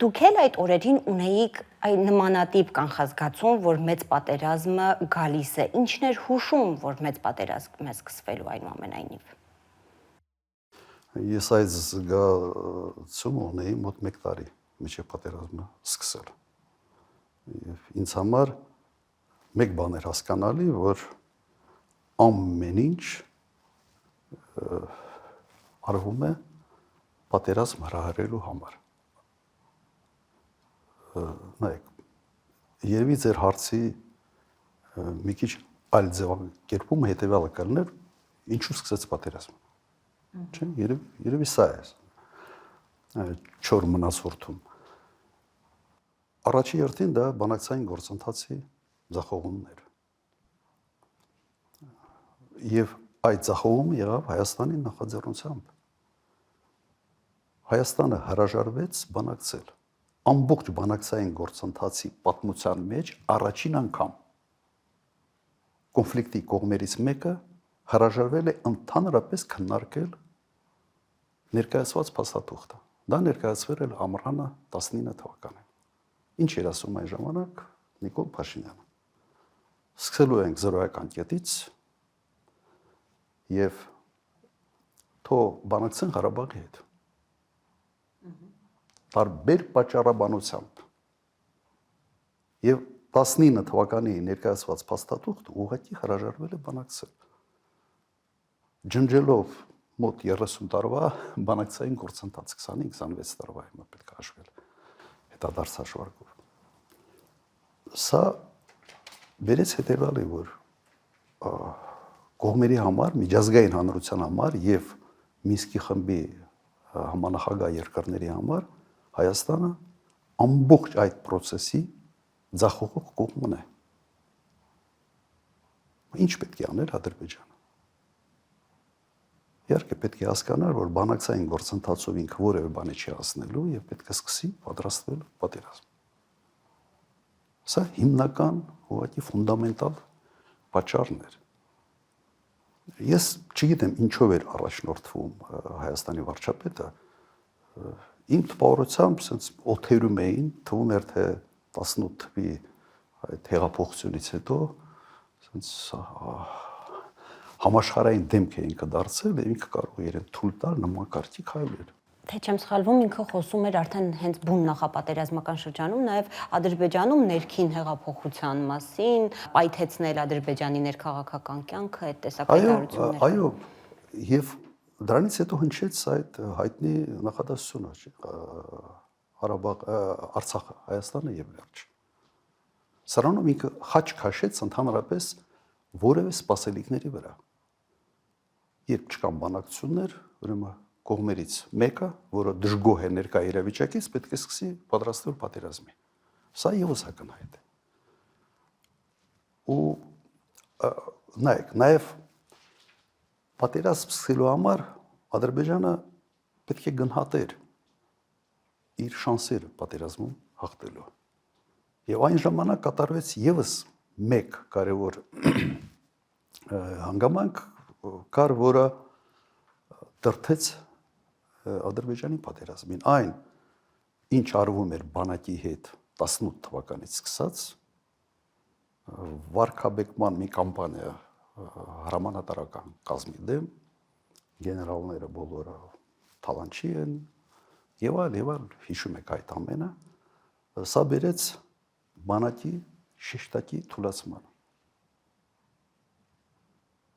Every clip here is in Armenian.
դուք էլ այդ օրերին ունեիք այն նմանատիպ կանխազգացում, որ մեծ պատերազմը գալիս է։ Ինչն էր հուշում, որ մեծ պատերազմ է սկսվելու այնուամենայնիվ։ Ես այդ զգացումը ունեի մոտ 1 տարի մինչև պատերազմը սկսել։ Եվ ինձ համար մեկ բան էր հասկանալի, որ ամեն ինչ արվում է պատերազմ հրահրելու համար։ Նայեք, երևի ձեր հարցի մի քիչ այլ ձևակերպումը հետևյալը կլներ, ինչու սկսեց պատերազմը։ Չէ, երևի սա է։ Չոր մնացորդում։ Առաջի հերթին դա բանակցային գործընթացի ձախողումն էր։ Եվ այդ ձախողումը եղավ Հայաստանի նախաձեռնությամբ։ Հայաստանը հրաժարվեց բանակցել։ Ամբողջ բանակցային գործընթացի պատմության մեջ առաջին անգամ կոնֆլիկտի կողմերից մեկը հրաժարվել է ընդհանրապես քննարկել ներկայացված փաստաթուղթը։ Դա ներկայացվել էր ամռանը 19 թվականին։ Ինչ էր ասում այն ժամանակ Նիկոլ Փաշինյանը։ Սկսելու ենք զրոյական կետից եւ թող բանակցեն Ղարաբաղի հետ։ Տարբեր պատճառաբանությամբ։ Եվ 19 թվականի ներկայացված փաստաթուղթը ուղղակի հրաժարվել է բանակցել։ Ջնջելով մոտ 30 տարվա բանակցային գործընթաց, 25-26 տարվա հիմա պետք է հաշվել հետադարձ հաշվարկով։ Սա բերեց հետևյալի, որ կողմերի համար, միջազգային հանրության համար եւ Մինսկի խմբի համանախագահ երկրների համար Հայաստանը ամբողջ այդ process-ի ձախողող կողմն է։ Ինչ պետք է աներ Ադրբեջանը։ Իհարկե պետք է հասկանար, որ բանակցային գործընթացով ինքը որևէ բանի չի հասնելու եւ պետք է սկսի պատրաստվել պատերազմ։ Սա հիմնական, ուղղակի ֆունդամենտալ պատճառն էր։ Ես չգիտեմ ինչով էր առաջնորդվում Հայաստանի վարչապետը, իմ տպավորությամբ sense օթերում էին, թվում էր թե 18 թվականի այդ հեղափոխությունից հետո sense համաշխարհային դեմք է ինքը դարձել եւ ինքը կարող է իրեն թույլ տալ նման կարգի քայլեր։ Թե չեմ սխալվում, ինքը խոսում էր արդեն հենց բուն նախապատերազմական շրջանում, նաև Ադրբեջանում ներքին հեղափոխության մասին, պայթեցնել Ադրբեջանի ներքաղաքական կյանքը, այդ տեսակ հայտարարություններ։ Այո, եւ դրանից հետո հնչեց այդ հայտնի նախադասությունը, Ղարաբաղ, Արցախը, Հայաստանը եւ վերջ։ Սրանով ինքը խաչ քաշեց ընդհանրապես որևէ սպասելիքների վրա։ Երբ չկան բանակցություններ, ուրեմն կողմերից մեկը, որը դժգոհ է ներկա իրավիճակից, պետք է սկսի պատրաստվել պատերազմի։ Սա եւս ակնհայտ է։ Ու նայեք, նաեւ պատերազմ սկսելու համար Ադրբեջանը պետք է գնահատեր իր շանսերը պատերազմում հաղթելու։ Եվ այն ժամանակ կատարվեց եւս մեկ կարևոր հանգամանք, կար, որը դրդեց Ադրբեջանի պատերազմին։ Այն, ինչ արվում էր բանակի հետ 18 թվականից սկսած, վարկաբեկման մի կամպանիա հրամանատարական կազմի դեմ, գեներալները բոլորը թալանչի են, եւ այլ, հիշում եք այդ ամենը, սա բերեց բանակի շեշտակի թուլացման։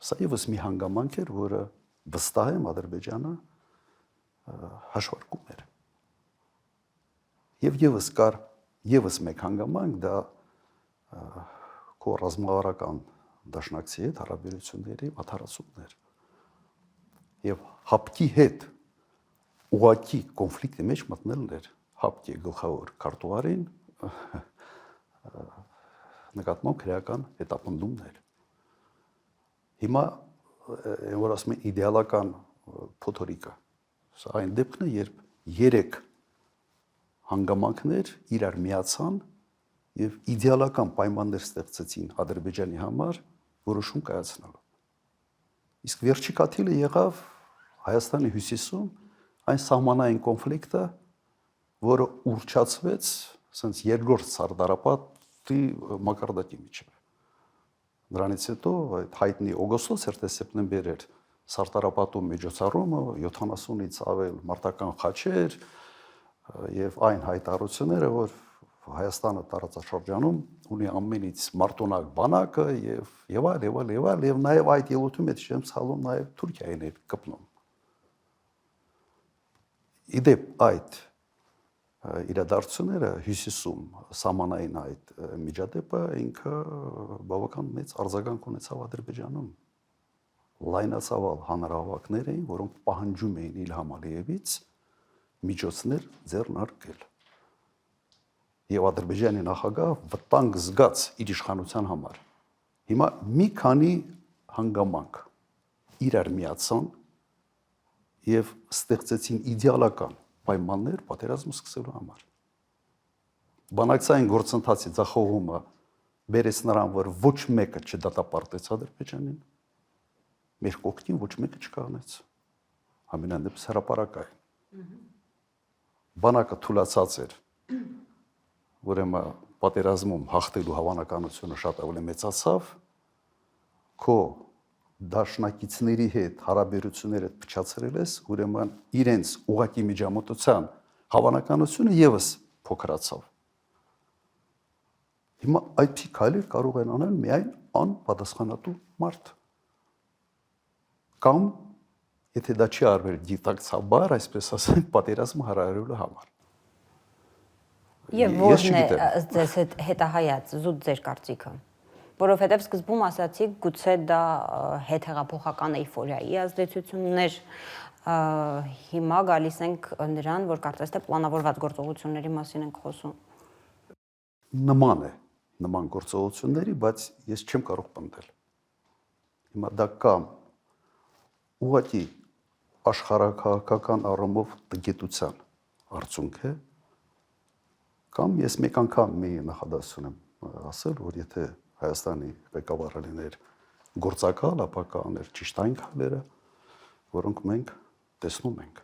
Սա եւս մի հանգամանք էր, որը վստահ եմ Ադրբեջանը հաշվարկում էր։ Եվ եւս կար եւս մեկ հանգամանք, դա քո ռազմավարական դաշնակցի հետ հարաբերությունների մաթարացումն էր։ Եվ հապկի հետ ուղղակի կոնֆլիկտի մեջ մտնելն էր հապկի գլխավոր քարտուղարին նկատմամբ քրեական հետապնդումներ։ Հիմա որ ասում են իդեալական փոթորիկը, սա այն դեպքն է, երբ 3 հանգամանքներ իրար միացան եւ իդեալական պայմաններ ստեղծեցին Ադրբեջանի համար որոշում կայացնելու։ Իսկ վերջի կաթիլը եղավ Հայաստանի հյուսիսում այն սահմանային կոնֆլիկտը, որը ուրճացվեց ասենց երկրորդ սարդարապետի մակարդակի միջև։ Դրանից հետո այդ հայտնի օգոստոս էր սեպտեմբեր էր սարտարապատում միջոցառումը 70-ից ավել մարտական խաչեր եւ այն հայտարարությունները, որ Հայաստանը տարածաշրջանում ունի ամենից մարտունակ բանակը եւ այլ եւ նաեւ այդ ելույթում հետ չեմ ցալում նաեւ Թուրքիային էր կպնում։ Իդեպ այդ իրադարձությունները հյուսիսում սահմանային այդ միջադեպը ինքը բավական մեծ արձագանք ունեցավ Ադրբեջանում։ Լայնածավալ հանրահավաքներ էին, որոնք պահանջում էին Իլհամ Ալիևից միջոցներ ձեռնարկել։ Եվ Ադրբեջանի նախագահ վտանգ զգաց իր իշխանության համար։ Հիմա մի քանի հանգամանք իրար միացան եւ ստեղծեցին իդեալական պայմաններ պատերազմը սկսելու համար։ Բանակցային գործընթացի ձախողումը բերեց նրան, որ ոչ մեկը չդատապարտեց Ադրբեջանին, մեր կողքին ոչ մեկը չկանգնեց։ Ամենանդեպս հրապարակային։ Բանակը թուլացած էր, ուրեմն պատերազմում հաղթելու հավանականությունը շատ ավելի մեծացավ, քո դաշնակիցների հետ հարաբերությունները փչացրել ես, ուրեմն իրենց ուղակի միջամտության հավանականությունը եւս փոքրացավ։ Հիմա այդ քայլեր կարող են անել միայն անպատասխանատու մարդ։ Կամ եթե դա չի արվել դիտակցաբար, այսպես ասենք, պատերազմը հարարելու համար։ Եվ ո՞րն է ձեզ հետահայաց զուտ ձեր կարծիքը։ Որովհետև սկզբում ասացիք, գուցե դա հետհեղափոխական էյֆորիայի ազդեցություններ, հիմա գալիս ենք նրան, որ կարծես թե պլանավորված գործողությունների մասին ենք խոսում։ Նման է, նման գործողությունների, բայց ես չեմ կարող պնդել։ Հիմա դա կամ ուղղակի աշխարհակահաղական առումով տգետության արդյունք է, կամ ես մեկ անգամ մի նախադասություն եմ ասել, որ եթե Հայաստանի ղեկավարը լիներ գործակալ, ապա կաներ ճիշտ այն քայլերը, որոնք մենք տեսնում ենք։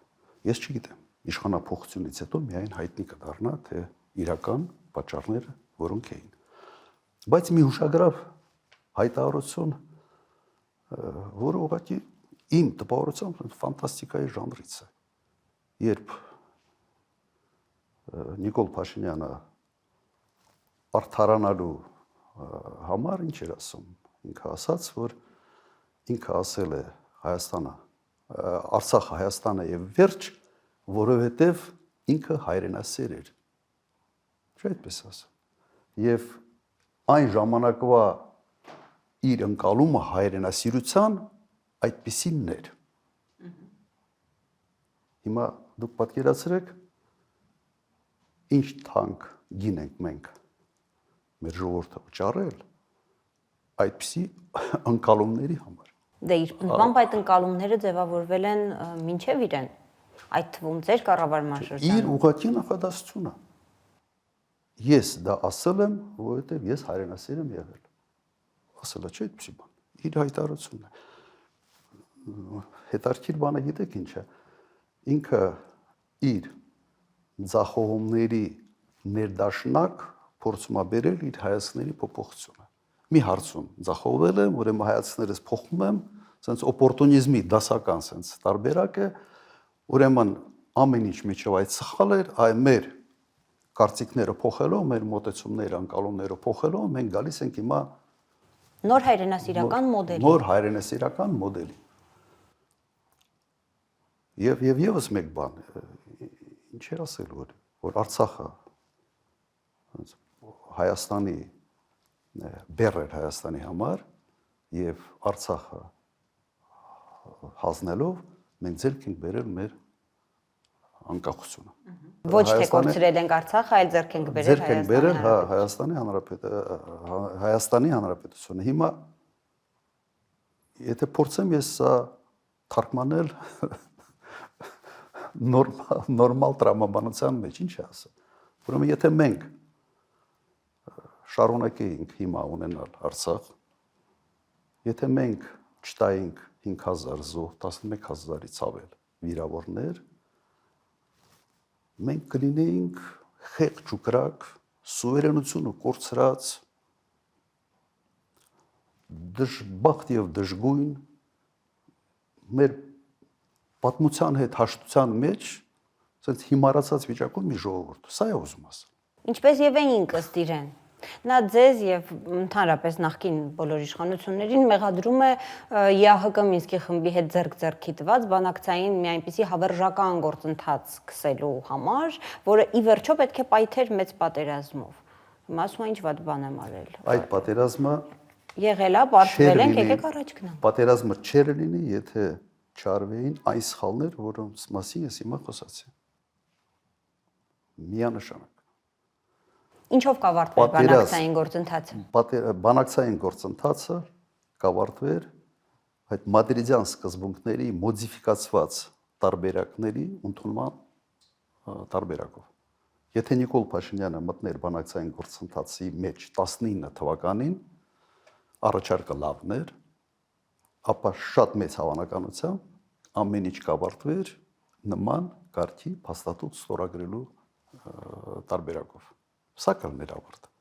Ես չգիտեմ, իշխանափոխությունից հետո միայն հայտնի կդառնա, թե իրական պատճառները որոնք էին։ Բայց մի հուշագրավ հայտարարություն, որը ուղղակի իմ տպավորությամբ ֆանտաստիկայի ժանրից է։ Երբ Նիկոլ Փաշինյանը արդարանալու համար ինչ էր ասում, ինքը ասաց, որ ինքը ասել է Հայաստանը, Արցախը Հայաստանը եւ վերջ, որովհետեւ ինքը հայրենասեր էր։ Չէ՞ այդպես ասում։ Եվ այն ժամանակվա իր ընկալումը հայրենասիրության այդպիսինն էր։ Հիմա դուք պատկերացրեք, ինչ թանկ գին ենք մենք մեր ժողովուրդը վճարել այդպիսի ընկալումների համար։ Դե իր պնդմամբ այդ ընկալումները ձևավորվել են մինչև իրեն, այդ թվում ձեր կառավարման շրջանում։ Իր ուղղակի նախադասությունը։ Ես դա ասել եմ, որովհետև ես հայրենասեր եմ եղել։ Ասել է, չէ՞ այդպիսի բան։ Իր հայտարարությունն է։ Հետարքիր բանը գիտեք ինչ է։ Ինքը իր ձախողումների ներդաշնակ փորձում է բերել իր հայացքների փոփոխությունը։ Մի հարցում ձախողվել եմ, ուրեմն հայացքներս փոխում եմ, ասենց օպորտունիզմի դասական ասենց տարբերակ է, ուրեմն ամեն ինչ միջով այդ սխալ էր, այ մեր կարծիքները փոխելով, մեր մոտեցումները, անկալումները փոխելով, մենք գալիս ենք հիմա նոր հայրենասիրական մոդելի։ Նոր հայրենասիրական մոդելի։ Եվ եւս մեկ բան, ինչ էր ասել, որ Արցախը Հայաստանի բեռ էր Հայաստանի համար եւ Արցախը հանձնելով մենք ձեռք ենք բերել մեր անկախությունը։ Ոչ թե կորցրել ենք Արցախը, այլ ձեռք ենք բերել Հայաստանի Հանրապետությունը։ Հիմա եթե փորձեմ ես սա թարգմանել նորմալ տրամաբանության մեջ, ինչ է ասա։ Ուրեմն եթե մենք շարունակեինք հիմա ունենալ Արցախ, եթե մենք չտայինք 5000 զոհ, 11000-ից ավել վիրավորներ, մենք կլինեինք խեղճ ու կրակ, սուվերենությունը կորցրած, դժբախտ եւ դժգույն մեր պատմության հետ հաշտության մեջ ասենց հիմարացած վիճակում մի ժողովուրդ։ Սա է ուզում ասել։ Ինչպես եւ էինք ըստ իրեն։ Նա ձեզ եւ ընդհանրապես նախկին բոլոր իշխանություններին մեղադրում է ԵԱՀԿ Մինսկի խմբի հետ ձեռք-ձեռքի տված բանակցային մի այնպիսի հավերժական գործընթաց սկսելու համար, որը ի վերջո պետք է պայթեր մեծ պատերազմով։ Հիմա ասում են ինչ վատ բան եմ արել։ Այդ պատերազմը եղել է, պարտվել ենք, եկեք առաջ գնանք։ Պատերազմը չէր լինի, եթե չարվեին այս սխալներ, որոնց մասին ես հիմա խոսացի։ Միանշանակ։ Ինչով կավարտվեր բանակցային գործընթացը։ Բանակցային գործընթացը կավարտվեր այդ մադրիդյան սկզբունքների մոդիֆիկացված տարբերակների ընդունման տարբերակով։ Եթե Նիկոլ Փաշինյանը մտներ բանակցային գործընթացի մեջ 19 թվականին, առաջարկը լավն էր, ապա շատ մեծ հավանականությամբ ամեն ինչ կավարտվեր նման կարգի փաստաթուղթ ստորագրելու տարբերակով։ Սա կլներ ավարտը։